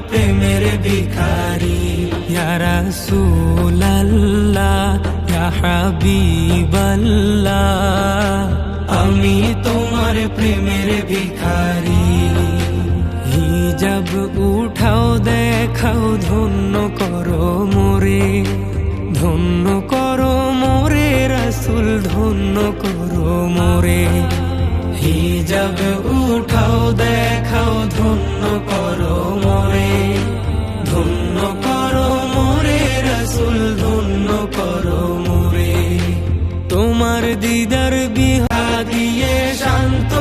প্রেমের ভিখারি। ইয়া রাসূলাল্লাহ ইয়া হাবিবাল্লাহ, আমি তোমার প্রেমের ভিখারি। হিজাব উঠাও দেখাও ধন্য করো মোরে, ধন্য করো মোরে রাসূল, ধন্য করো মোরে। হিজাব উঠাও দেখাও ধন্য করো মোরে, ধন্য করো মোরে রাসূল, ধন্য করো মোরে। তোমার দিদার বিহা দিয়ে শান্ত